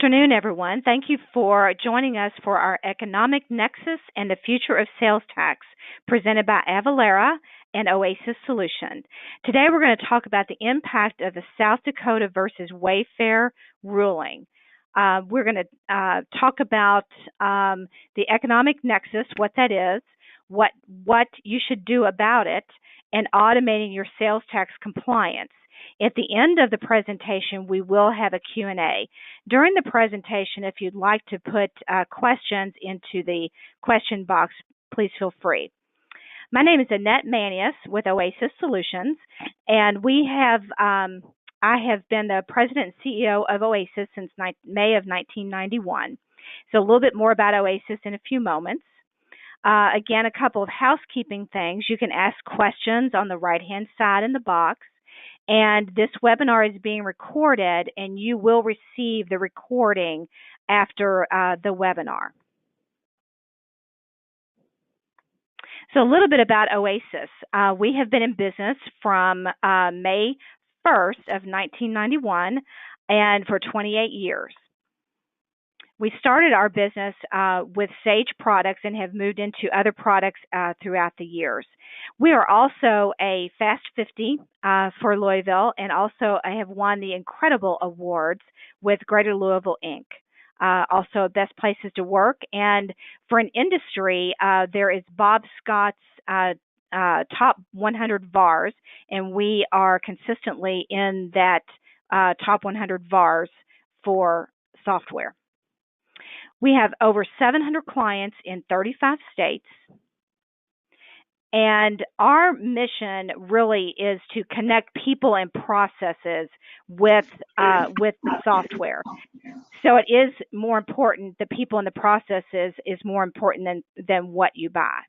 afternoon, everyone. Thank you for joining us for our Economic Nexus and the Future of Sales Tax presented by Avalara and Oasis Solution. Today we're going to talk about the impact of the South Dakota versus Wayfair ruling. We're going to talk about the Economic Nexus, what that is, what you should do about it, and automating your sales tax compliance. At the end of the presentation, we will have a Q&A. During the presentation, if you'd like to put questions into the question box, please feel free. My name is Annette Manius with Oasis Solutions, and I have been the president and CEO of Oasis since May of 1991. So a little bit more about Oasis in a few moments. Again, a couple of housekeeping things. You can ask questions on the right-hand side in the box. And this webinar is being recorded, and you will receive the recording after the webinar. So a little bit about Oasis. We have been in business from May 1st of 1991 and for 28 years. We started our business with Sage products and have moved into other products throughout the years. We are also a Fast 50 for Louisville, and also I have won the incredible awards with Greater Louisville Inc. Also Best Places to Work, and for an industry, there is Bob Scott's Top 100 VARs, and we are consistently in that Top 100 VARs for software. We have over 700 clients in 35 states, and our mission really is to connect people and processes with software. So it is more important, the people and the processes is more important than what you buy.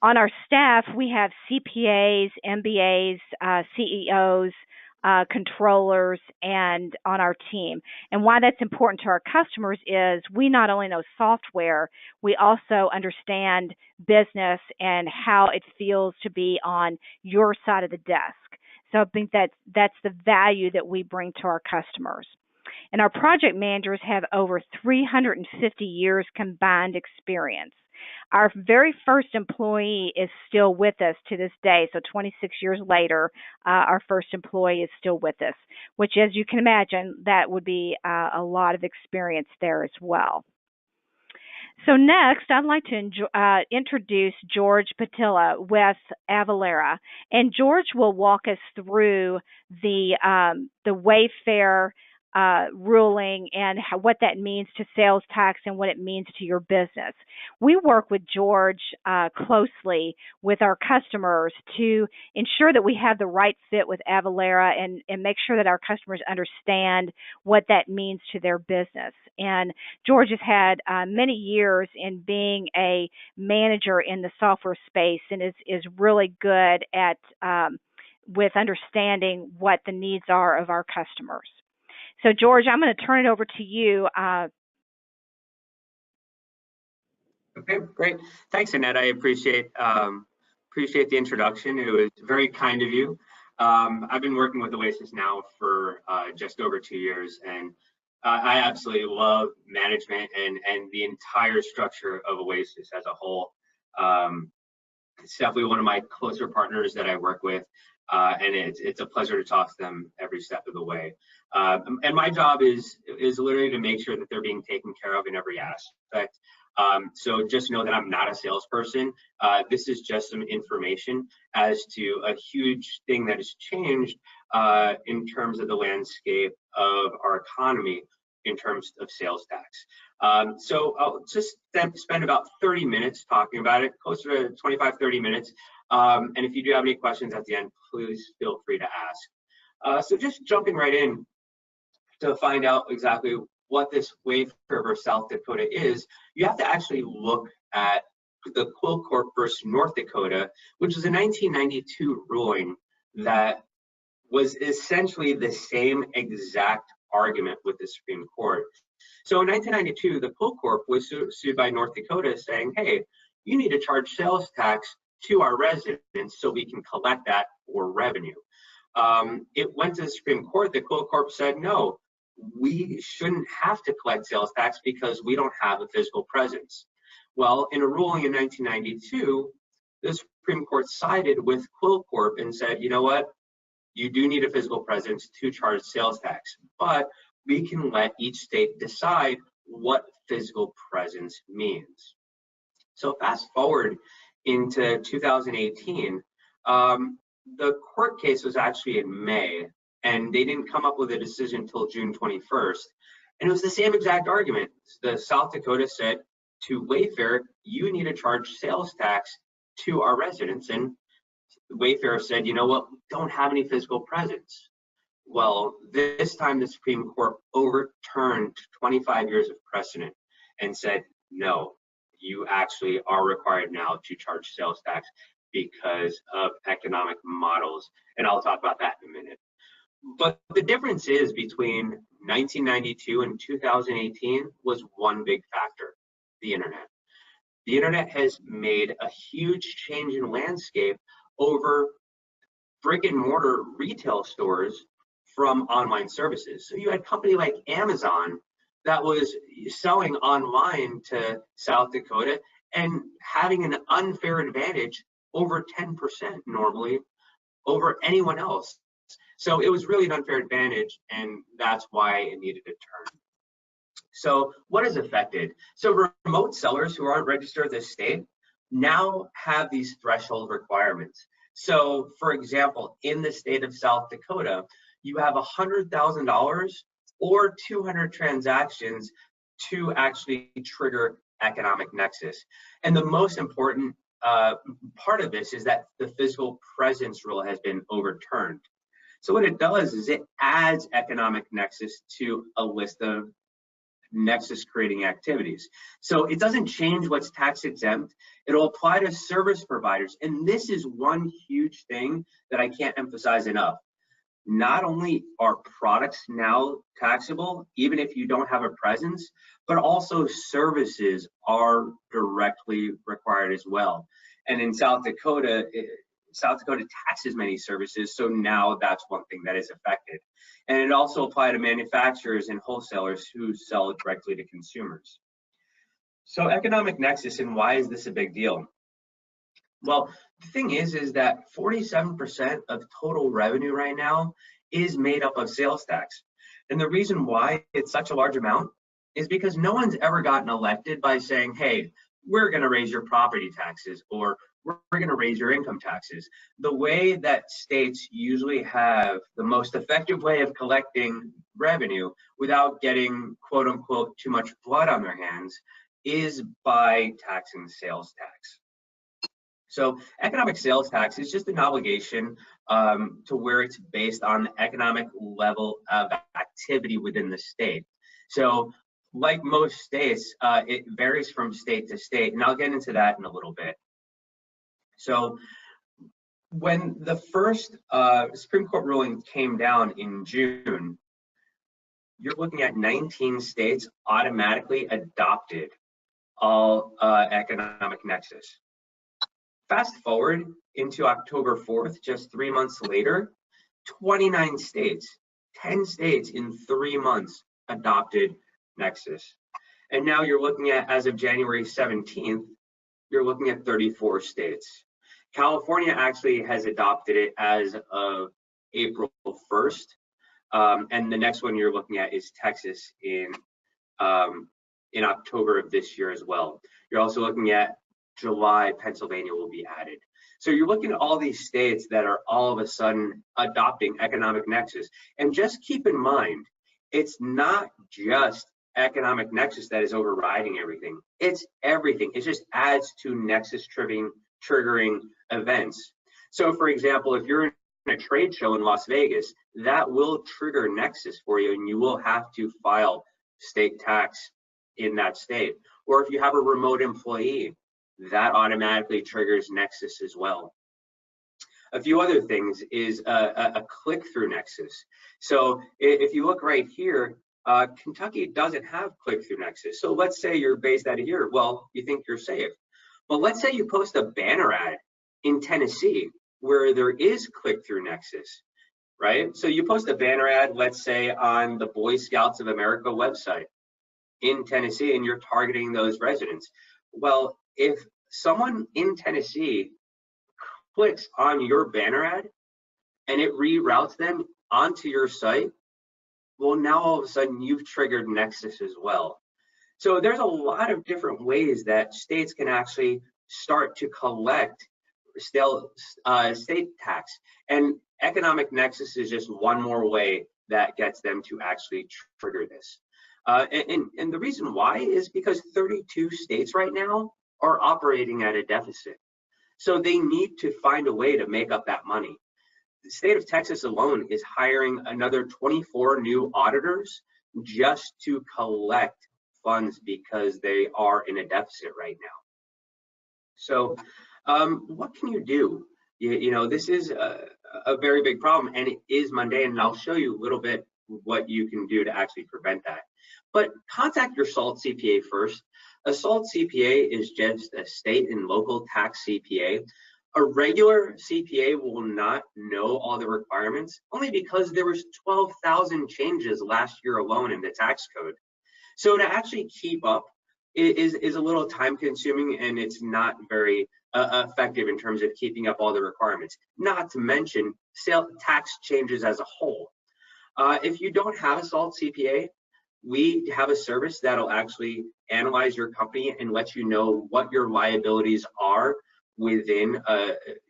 On our staff, we have CPAs, MBAs, CEOs, controllers, and on our team. And why that's important to our customers is we not only know software, we also understand business and how it feels to be on your side of the desk. So I think that's the value that we bring to our customers. And our project managers have over 350 years combined experience. Our very first employee is still with us to this day. So 26 years later, our first employee is still with us, which, as you can imagine, that would be a lot of experience there as well. So next, I'd like to introduce George Patilla with Avalara. And George will walk us through the Wayfair ruling and what that means to sales tax and what it means to your business. We work with George closely with our customers to ensure that we have the right fit with Avalara and make sure that our customers understand what that means to their business. And George has had many years in being a manager in the software space and is really good at with understanding what the needs are of our customers. So, George, I'm going to turn it over to you. Okay, great. Thanks, Annette. I appreciate the introduction. It was very kind of you. I've been working with Oasis now for just over 2 years, and I absolutely love management and the entire structure of Oasis as a whole. It's definitely one of my closer partners that I work with. And it's a pleasure to talk to them every step of the way. And my job is literally to make sure that they're being taken care of in every aspect. So just know that I'm not a salesperson. This is just some information as to a huge thing that has changed in terms of the landscape of our economy in terms of sales tax. So I'll just spend about 30 minutes talking about it, closer to 25, 30 minutes. And if you do have any questions at the end, please feel free to ask. So just jumping right in to find out exactly what this Wayfair versus South Dakota is, you have to actually look at the Quill Corp versus North Dakota, which is a 1992 ruling that was essentially the same exact argument with the Supreme Court. So in 1992, the Quill Corp was sued by North Dakota saying, hey, you need to charge sales tax to our residents so we can collect that for revenue. It went to the Supreme Court. The Quill Corp said, no, we shouldn't have to collect sales tax because we don't have a physical presence. Well, in a ruling in 1992, the Supreme Court sided with Quill Corp and said, you know what, you do need a physical presence to charge sales tax, but we can let each state decide what physical presence means. So fast forward into 2018, the court case was actually in May, and they didn't come up with a decision until June 21st. And it was the same exact argument. The South Dakota said to Wayfair, you need to charge sales tax to our residents. And Wayfair said, you know what, we don't have any physical presence. Well, this time the Supreme Court overturned 25 years of precedent and said, no, you actually are required now to charge sales tax because of economic models. And I'll talk about that in a minute. But the difference is between 1992 and 2018 was one big factor, the internet. The internet has made a huge change in landscape over brick and mortar retail stores from online services. So you had a company like Amazon that was selling online to South Dakota and having an unfair advantage over 10% normally over anyone else. So it was really an unfair advantage, and that's why it needed a turn. So what is affected? So remote sellers who aren't registered in this state now have these threshold requirements. So for example, in the state of South Dakota, you have $100,000 or 200 transactions to actually trigger economic nexus. And the most important part of this is that the physical presence rule has been overturned. So what it does is it adds economic nexus to a list of nexus creating activities. So it doesn't change what's tax exempt. It'll apply to service providers. And this is one huge thing that I can't emphasize enough. Not only are products now taxable, even if you don't have a presence, but also services are directly required as well. And in South Dakota taxes many services, so now that's one thing that is affected. And it also applies to manufacturers and wholesalers who sell directly to consumers. So economic nexus, and why is this a big deal? Well, the thing is that 47% of total revenue right now is made up of sales tax. And the reason why it's such a large amount is because no one's ever gotten elected by saying, hey, we're going to raise your property taxes, or we're going to raise your income taxes. The way that states usually have the most effective way of collecting revenue without getting, quote unquote, too much blood on their hands is by taxing sales tax. So economic sales tax is just an obligation to where it's based on the economic level of activity within the state. So like most states, it varies from state to state, and I'll get into that in a little bit. So when the first Supreme Court ruling came down in June, you're looking at 19 states automatically adopted all economic nexus. Fast forward into October 4th, just 3 months later, 29 states, 10 states in 3 months adopted Nexus. And now you're looking at, as of January 17th, you're looking at 34 states. California actually has adopted it as of April 1st. And the next one you're looking at is Texas in October of this year as well. You're also looking at July, Pennsylvania will be added. So you're looking at all these states that are all of a sudden adopting economic nexus. And just keep in mind, it's not just economic nexus that is overriding everything. It's everything. It just adds to nexus triggering events. So for example, if you're in a trade show in Las Vegas, that will trigger nexus for you, and you will have to file state tax in that state. Or if you have a remote employee, that automatically triggers nexus as well. A few other things is a click-through nexus. So if you look right here, Kentucky doesn't have click-through nexus. So let's say you're based out of here. Well, you think you're safe. But let's say you post a banner ad in Tennessee where there is click-through nexus, right? So you post a banner ad, let's say on the Boy Scouts of America website in Tennessee, and you're targeting those residents. Well, if someone in Tennessee clicks on your banner ad and it reroutes them onto your site, well, now all of a sudden you've triggered Nexus as well. So there's a lot of different ways that states can actually start to collect state tax, and economic nexus is just one more way that gets them to actually trigger this. And the reason why is because 32 states right now are operating at a deficit. So they need to find a way to make up that money. The state of Texas alone is hiring another 24 new auditors just to collect funds because they are in a deficit right now. So what can you do? You know, this is a very big problem, and it is mundane, and I'll show you a little bit what you can do to actually prevent that. But contact your SALT CPA first. A SALT CPA is just a state and local tax CPA. A regular CPA will not know all the requirements, only because there was 12,000 changes last year alone in the tax code. So to actually keep up is a little time consuming, and it's not very effective in terms of keeping up all the requirements, not to mention sales tax changes as a whole. If you don't have a SALT CPA, we have a service that'll actually analyze your company and let you know what your liabilities are within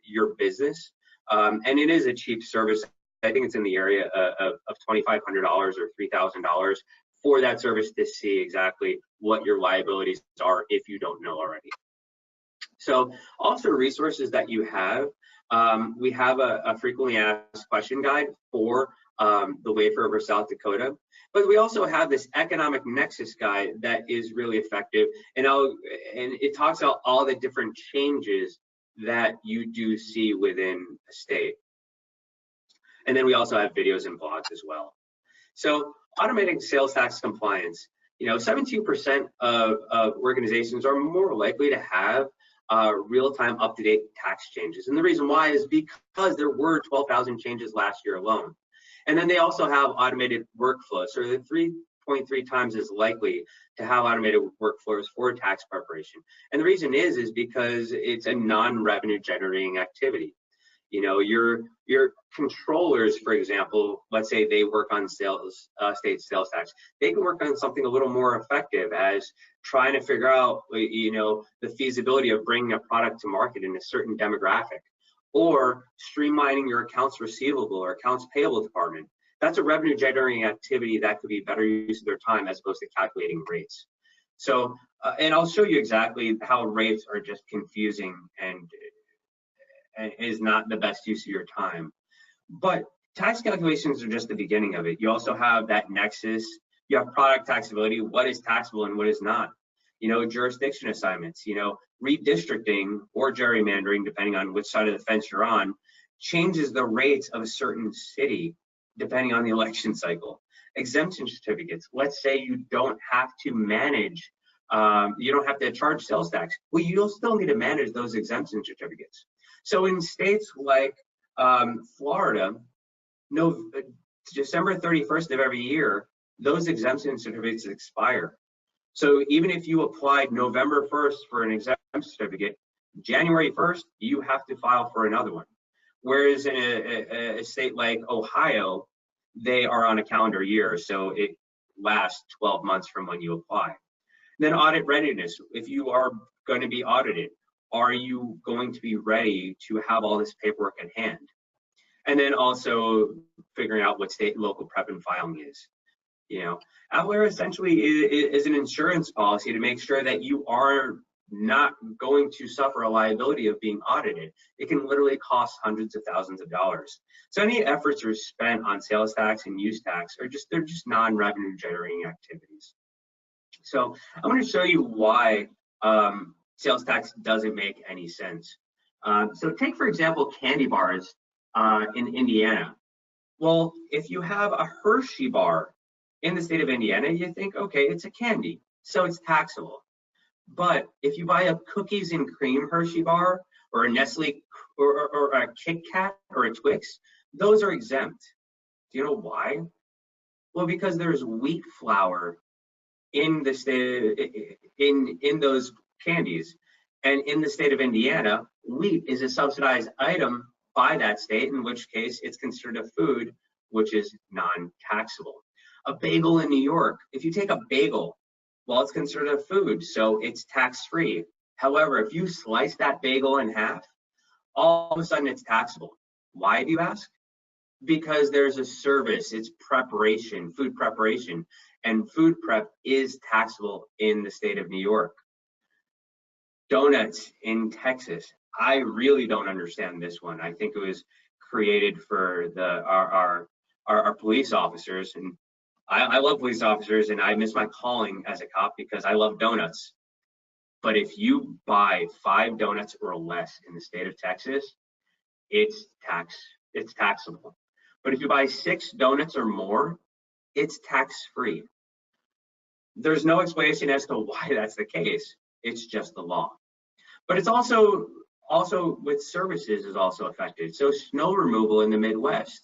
your business. And it is a cheap service. I think it's in the area of $2,500 or $3,000 for that service to see exactly what your liabilities are if you don't know already. So also resources that you have, we have a frequently asked question guide for the wafer over South Dakota, but we also have this economic nexus guide that is really effective, and it talks about all the different changes that you do see within a state. And then we also have videos and blogs as well. So automating sales tax compliance, you know, 17% of organizations are more likely to have real-time up-to-date tax changes. And the reason why is because there were 12,000 changes last year alone. And then they also have automated workflows. So they're 3.3 times as likely to have automated workflows for tax preparation. And the reason is because it's a non-revenue generating activity. You know, your controllers, for example, let's say they work on state sales tax. They can work on something a little more effective as trying to figure out, you know, the feasibility of bringing a product to market in a certain demographic, or streamlining your accounts receivable or accounts payable department. That's a revenue generating activity that could be better use of their time as opposed to calculating rates. So, and I'll show you exactly how rates are just confusing and is not the best use of your time. But tax calculations are just the beginning of it. You also have that nexus. You have product taxability, what is taxable and what is not. You know, jurisdiction assignments, you know, redistricting or gerrymandering, depending on which side of the fence you're on, changes the rates of a certain city depending on the election cycle. Exemption certificates, let's say you don't have to manage, you don't have to charge sales tax. Well, you'll still need to manage those exemption certificates. So in states like Florida, December 31st of every year, those exemption certificates expire. So even if you applied November 1st for an exemption certificate, January 1st, you have to file for another one. Whereas in a state like Ohio, they are on a calendar year, so it lasts 12 months from when you apply. Then audit readiness. If you are going to be audited, are you going to be ready to have all this paperwork at hand? And then also figuring out what state and local prep and filing is. You know, Avalara essentially is an insurance policy to make sure that you are not going to suffer a liability of being audited. It can literally cost hundreds of thousands of dollars. So any efforts are spent on sales tax and use tax are they're just non-revenue generating activities. So I'm going to show you why sales tax doesn't make any sense. So take, for example, candy bars in Indiana. Well, if you have a Hershey bar in the state of Indiana, you think, okay, it's a candy, so it's taxable. But if you buy a cookies and cream Hershey bar or a Nestle or a Kit Kat or a Twix, those are exempt. Do you know why? Well, because there's wheat flour in the state, in those candies. And in the state of Indiana, wheat is a subsidized item by that state, in which case it's considered a food, which is non-taxable. A bagel in New York, if you take a bagel, well, it's considered a food, so it's tax-free. However, if you slice that bagel in half, all of a sudden it's taxable. Why, do you ask? Because there's a service, it's preparation, food preparation, and food prep is taxable in the state of New York. Donuts in Texas, I really don't understand this one. I think it was created for our police officers, and I love police officers, and I miss my calling as a cop because I love donuts. But if you buy 5 donuts or less in the state of Texas, it's taxable. But if you buy 6 donuts or more, it's tax-free. There's no explanation as to why that's the case. It's just the law. But it's also with services is also affected. So snow removal in the Midwest,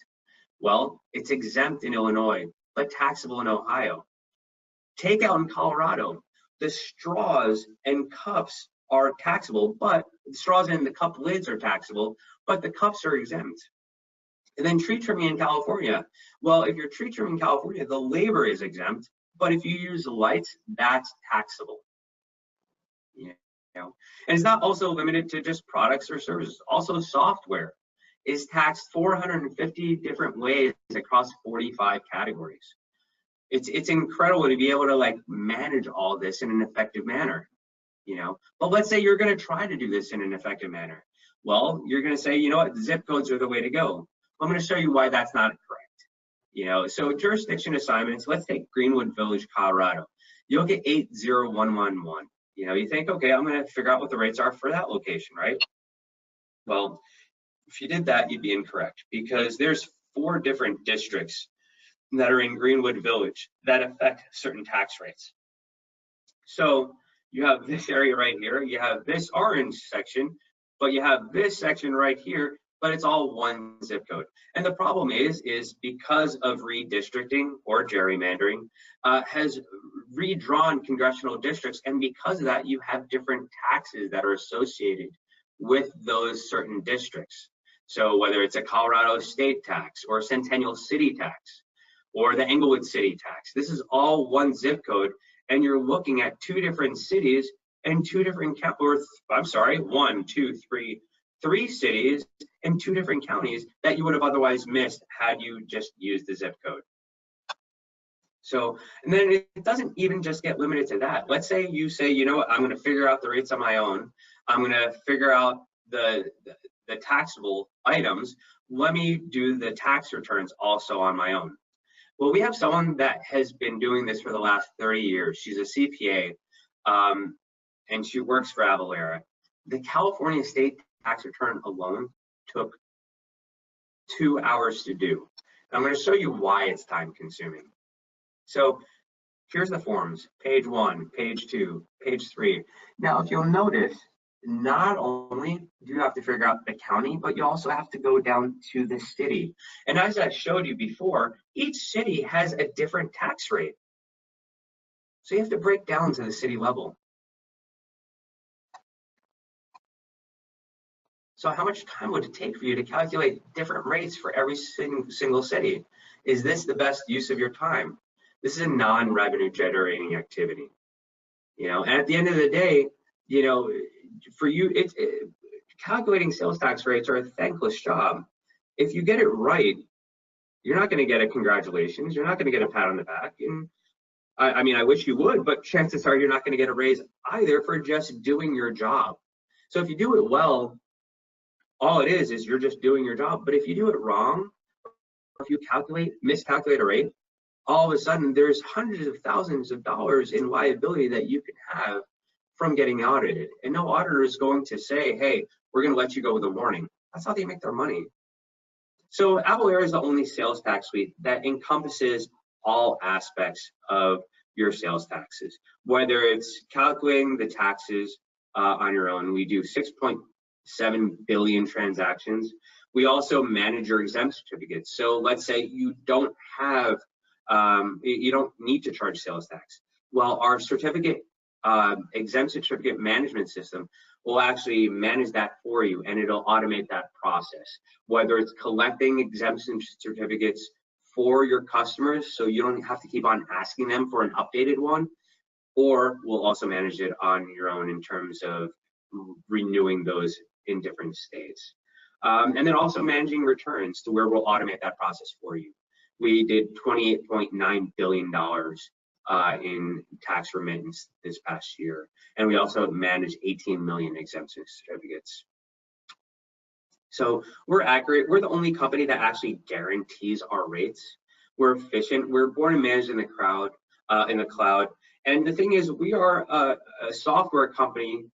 well, it's exempt in Illinois, but taxable in Ohio. Takeout in Colorado, the straws and cups are taxable, but the straws and the cup lids are taxable, but the cups are exempt. And then tree trimming in California. Well, if you're tree trimming in California, the labor is exempt, but if you use lights, that's taxable. You know, and it's not also limited to just products or services. Also, software is taxed 450 different ways across 45 categories. It's incredible to be able to like manage all this in an effective manner. You know, but let's say you're going to try to do this in an effective manner. Well, you're going to say, you know what, zip codes are the way to go. I'm going to show you why that's not correct. You know, so jurisdiction assignments, let's take Greenwood Village, Colorado. You'll get 80111. You know, you think, okay, I'm going to figure out what the rates are for that location, right? Well, if you did that, you'd be incorrect, because there's 4 different districts that are in Greenwood Village that affect certain tax rates. So you have this area right here, you have this orange section, but you have this section right here, but it's all one zip code. And the problem is because of redistricting or gerrymandering has redrawn congressional districts, and because of that, you have different taxes that are associated with those certain districts. So whether it's a Colorado state tax or a Centennial City tax or the Englewood City tax, this is all one zip code, and you're looking at 2 different cities and 2 different three cities and 2 different counties that you would have otherwise missed had you just used the zip code. So, and then it doesn't even just get limited to that. Let's say you say, you know what, I'm going to figure out the rates on my own. I'm going to figure out the taxable items. Let me do the tax returns also on my own. Well, we have someone that has been doing this for the last 30 years. She's a CPA, and she works for Avalara. The California state tax return alone took 2 hours to do. And I'm going to show you why it's time consuming. So here's the forms, page 1, page 2, page 3. Now, if you'll notice, not only do you have to figure out the county, but you also have to go down to the city. And as I showed you before, each city has a different tax rate. So you have to break down to the city level. So how much time would it take for you to calculate different rates for every single city? Is this the best use of your time? This is a non-revenue generating activity. You know, and at the end of the day, you know, for you, calculating sales tax rates are a thankless job. If you get it right, you're not going to get a congratulations. You're not going to get a pat on the back. And I mean, I wish you would, but chances are you're not going to get a raise either for just doing your job. So if you do it well, all it is you're just doing your job. But if you do it wrong, or if you miscalculate a rate, all of a sudden there's hundreds of thousands of dollars in liability that you can have from getting audited. And no auditor is going to say, hey, we're going to let you go with a warning. That's how they make their money. So Avalara is the only sales tax suite that encompasses all aspects of your sales taxes, whether it's calculating the taxes on your own. We do 7 billion transactions. We also manage your exempt certificates. So let's say you don't have, you don't need to charge sales tax. Well, our exempt certificate management system will actually manage that for you, and it'll automate that process. Whether it's collecting exemption certificates for your customers, so you don't have to keep on asking them for an updated one, or we'll also manage it on your own in terms of renewing those in different states. And then also managing returns to where we'll automate that process for you. We did $28.9 billion in tax remittance this past year. And we also managed 18 million exemption certificates. So we're accurate. We're the only company that actually guarantees our rates. We're efficient. We're born and managed in the cloud. And the thing is, we are a software company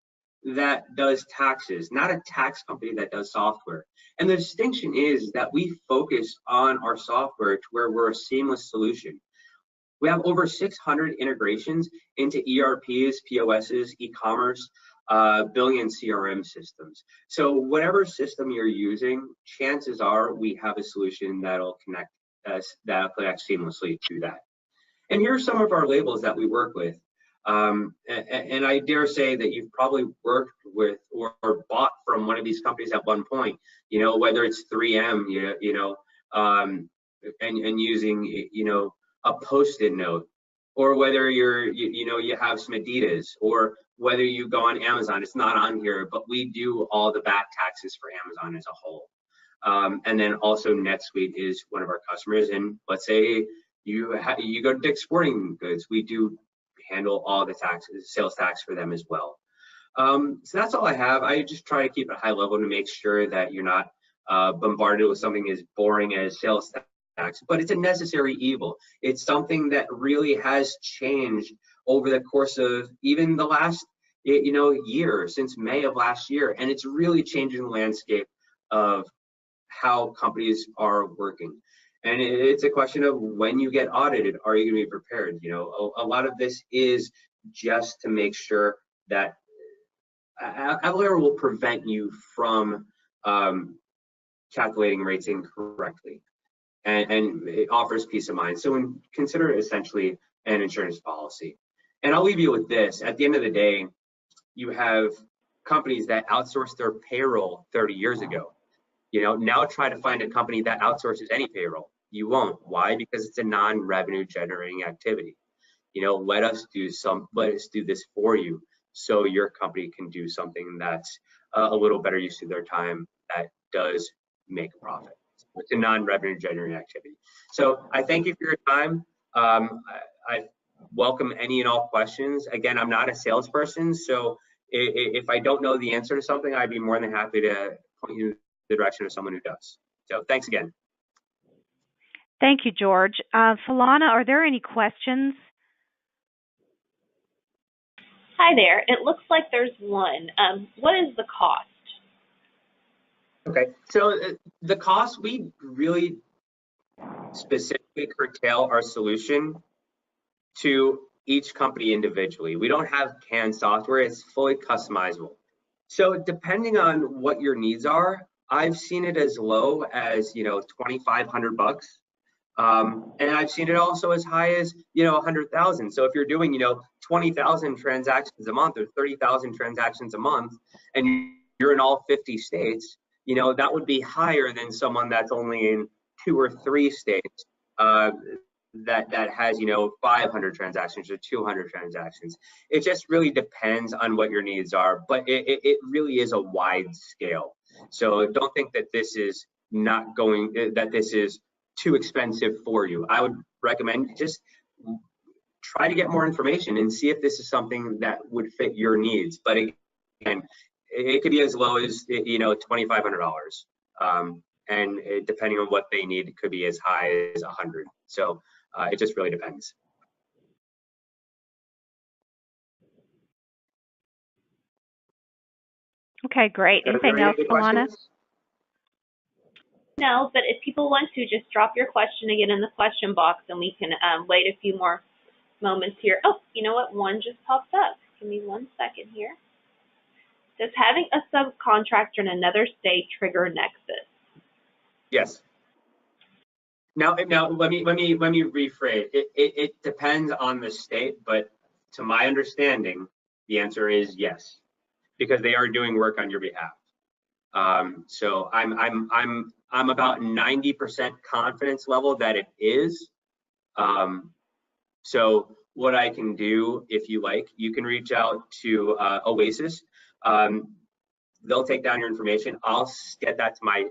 that does taxes, not a tax company that does software. And the distinction is that we focus on our software to where we're a seamless solution. We have over 600 integrations into ERPs, POSs, e-commerce, billing and CRM systems. So whatever system you're using, chances are we have a solution that'll connect seamlessly to that. And here are some of our labels that we work with. And I dare say that you've probably worked with or bought from one of these companies at one point, whether it's 3M, and using, a Post-it note, or whether you have some Adidas, or whether you go on Amazon. It's not on here, but we do all the back taxes for Amazon as a whole. And then also NetSuite is one of our customers. And let's say you go to Dick's Sporting Goods, we do handle all the taxes, sales tax for them as well. So that's all I have. I just try to keep it high level to make sure that you're not bombarded with something as boring as sales tax, but it's a necessary evil. It's something that really has changed over the course of even the last year, since May of last year, and it's really changing the landscape of how companies are working. And it's a question of when you get audited, are you going to be prepared? A lot of this is just to make sure that Avalara will prevent you from calculating rates incorrectly, and it offers peace of mind. So consider it essentially an insurance policy. And I'll leave you with this. At the end of the day, you have companies that outsourced their payroll 30 years ago. Now try to find a company that outsources any payroll. You won't. Why? Because it's a non-revenue generating activity. Let us do this for you, so your company can do something that's a little better use of their time that does make a profit. It's a non-revenue generating activity. So I thank you for your time. I welcome any and all questions. Again, I'm not a salesperson, so if I don't know the answer to something, I'd be more than happy to point you in the direction of someone who does. So thanks again. Thank you, George. Falana, are there any questions? Hi there. It looks like there's one. What is the cost? Okay, so the cost, we really specifically curtail our solution to each company individually. We don't have canned software, it's fully customizable. So depending on what your needs are, I've seen it as low as, $2,500. And I've seen it also as high as, 100,000. So if you're doing, 20,000 transactions a month or 30,000 transactions a month, and you're in all 50 states, that would be higher than someone that's only in 2 or 3 states that has, 500 transactions or 200 transactions. It just really depends on what your needs are, but it really is a wide scale. So don't think that this is that this is too expensive for you. I would recommend just try to get more information and see if this is something that would fit your needs. But again, it could be as low as $2,500, and depending on what they need, it could be as high as 100. So it just really depends. Okay, great. Anything else, Falana? No, but if people want to, just drop your question again in the question box, and we can wait a few more moments here. Oh, you know what? One just popped up. Give me 1 second here. Does having a subcontractor in another state trigger Nexus? Yes. Now let me rephrase. It depends on the state, but to my understanding, the answer is yes, because they are doing work on your behalf. So I'm about 90% confidence level that it is. So what I can do, if you like, you can reach out to Oasis. They'll take down your information. I'll get that to my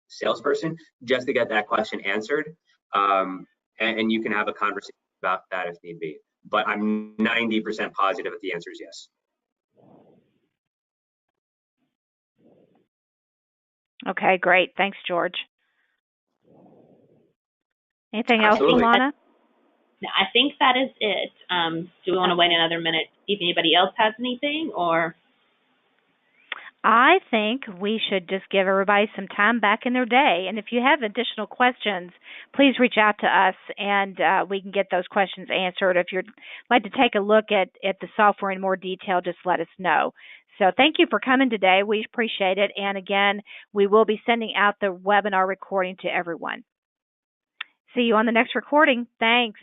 salesperson just to get that question answered. And you can have a conversation about that if need be. But I'm 90% positive that the answer is yes. Okay, great. Thanks, George. Anything else, Absolutely. Ilana? No, I think that is it. Do we want to wait another minute, see if anybody else has anything, or? I think we should just give everybody some time back in their day. And if you have additional questions, please reach out to us and we can get those questions answered. If you'd like to take a look at the software in more detail, just let us know. So thank you for coming today. We appreciate it. And again, we will be sending out the webinar recording to everyone. See you on the next recording. Thanks.